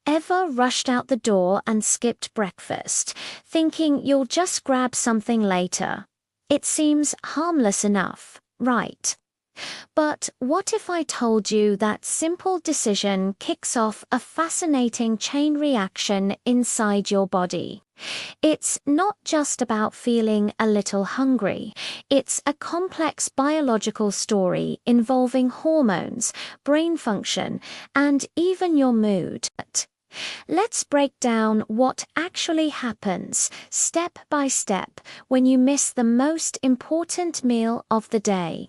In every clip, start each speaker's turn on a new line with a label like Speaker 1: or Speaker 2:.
Speaker 1: Ever rushed out the door and skipped breakfast, thinking you'll just grab something later? It seems harmless enough, right? But what if I told you that simple decision kicks off a fascinating chain reaction inside your body? It's not just about feeling a little hungry. It's a complex biological story involving hormones, brain function, and even your mood. Let's break down what actually happens step by step when you miss the most important meal of the day.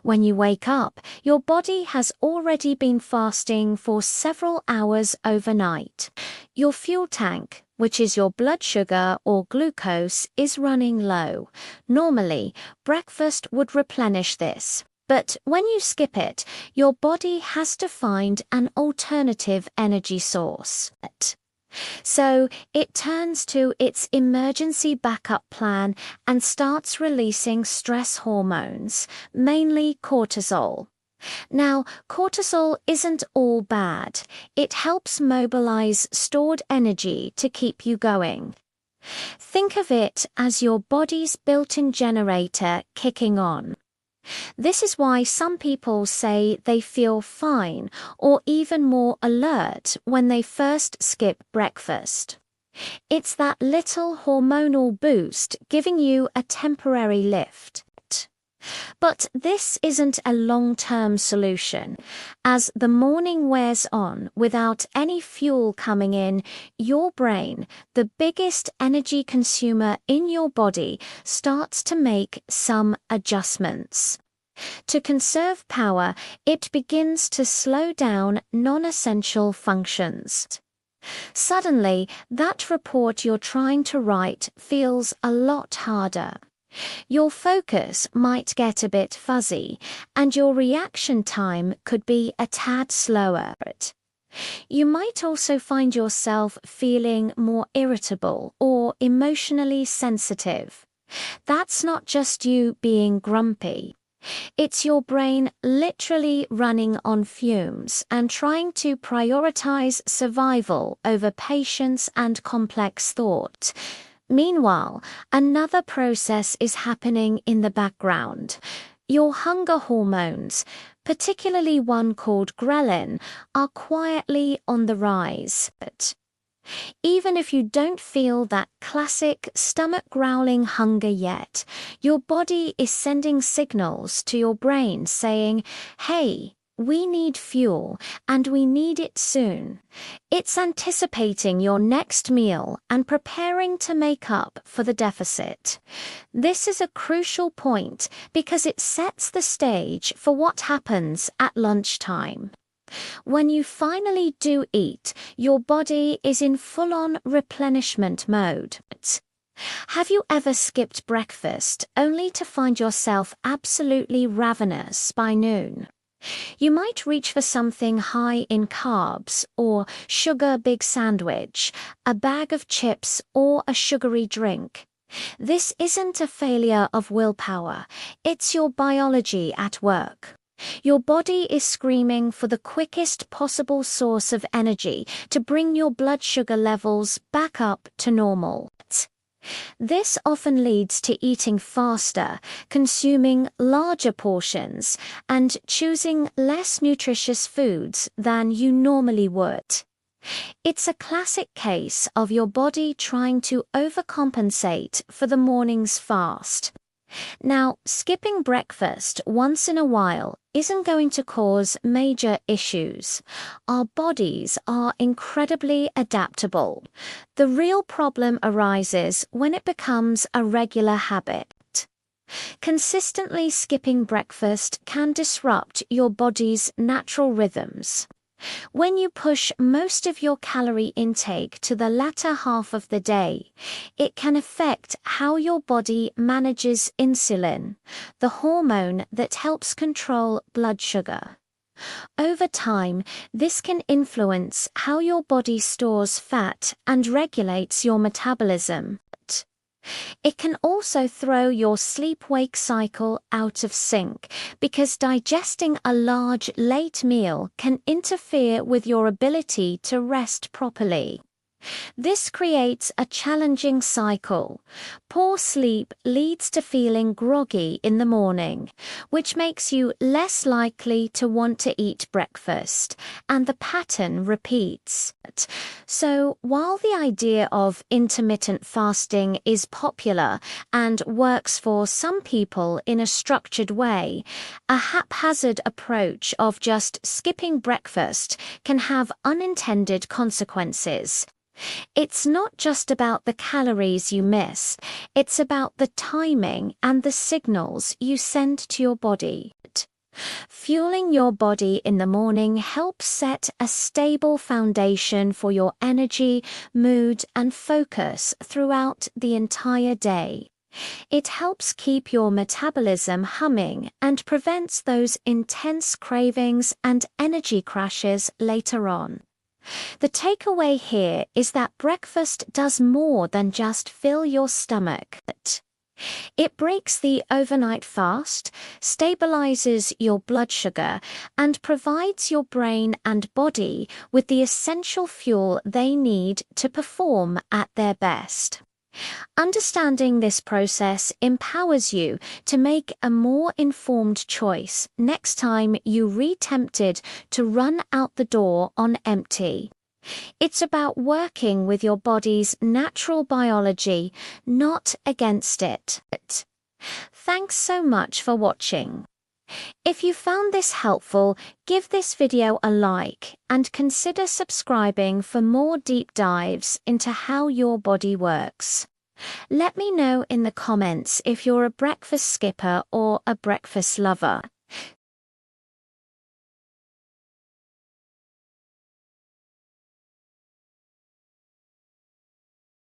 Speaker 1: When you wake up, your body has already been fasting for several hours overnight. Your fuel tank, which is your blood sugar or glucose, is running low. Normally, breakfast would replenish this. But when you skip it, your body has to find an alternative energy source. So it turns to its emergency backup plan and starts releasing stress hormones, mainly cortisol. Now, cortisol isn't all bad. It helps mobilize stored energy to keep you going. Think of it as your body's built-in generator kicking on. This is why some people say they feel fine or even more alert when they first skip breakfast. It's that little hormonal boost giving you a temporary lift. But this isn't a long-term solution. As the morning wears on without any fuel coming in, your brain, the biggest energy consumer in your body, starts to make some adjustments. To conserve power, it begins to slow down non-essential functions. Suddenly, that report you're trying to write feels a lot harder. Your focus might get a bit fuzzy, and your reaction time could be a tad slower. You might also find yourself feeling more irritable or emotionally sensitive. That's not just you being grumpy. It's your brain literally running on fumes and trying to prioritize survival over patience and complex thought. Meanwhile, another process is happening in the background. Your hunger hormones, particularly one called ghrelin, are quietly on the rise. Even if you don't feel that classic stomach-growling hunger yet, your body is sending signals to your brain saying, "Hey, we need fuel, and we need it soon." It's anticipating your next meal and preparing to make up for the deficit. This is a crucial point because it sets the stage for what happens at lunchtime. When you finally do eat, your body is in full-on replenishment mode. Have you ever skipped breakfast only to find yourself absolutely ravenous by noon? You might reach for something high in carbs or sugar big sandwich, a bag of chips, or a sugary drink. This isn't a failure of willpower, it's your biology at work. Your body is screaming for the quickest possible source of energy to bring your blood sugar levels back up to normal. This often leads to eating faster, consuming larger portions, and choosing less nutritious foods than you normally would. It's a classic case of your body trying to overcompensate for the morning's fast. Now, skipping breakfast once in a while isn't going to cause major issues. Our bodies are incredibly adaptable. The real problem arises when it becomes a regular habit. Consistently skipping breakfast can disrupt your body's natural rhythms. When you push most of your calorie intake to the latter half of the day, it can affect how your body manages insulin, the hormone that helps control blood sugar. Over time, this can influence how your body stores fat and regulates your metabolism. It can also throw your sleep-wake cycle out of sync because digesting a large, late meal can interfere with your ability to rest properly. This creates a challenging cycle. Poor sleep leads to feeling groggy in the morning, which makes you less likely to want to eat breakfast, and the pattern repeats. So, while the idea of intermittent fasting is popular and works for some people in a structured way, a haphazard approach of just skipping breakfast can have unintended consequences. It's not just about the calories you miss, it's about the timing and the signals you send to your body. Fueling your body in the morning helps set a stable foundation for your energy, mood, and focus throughout the entire day. It helps keep your metabolism humming and prevents those intense cravings and energy crashes later on. The takeaway here is that breakfast does more than just fill your stomach. It breaks the overnight fast, stabilizes your blood sugar, and provides your brain and body with the essential fuel they need to perform at their best. Understanding this process empowers you to make a more informed choice next time you re-tempted to run out the door on empty. It's about working with your body's natural biology, not against it. Thanks so much for watching. If you found this helpful, give this video a like and consider subscribing for more deep dives into how your body works. Let me know in the comments if you're a breakfast skipper or a breakfast lover.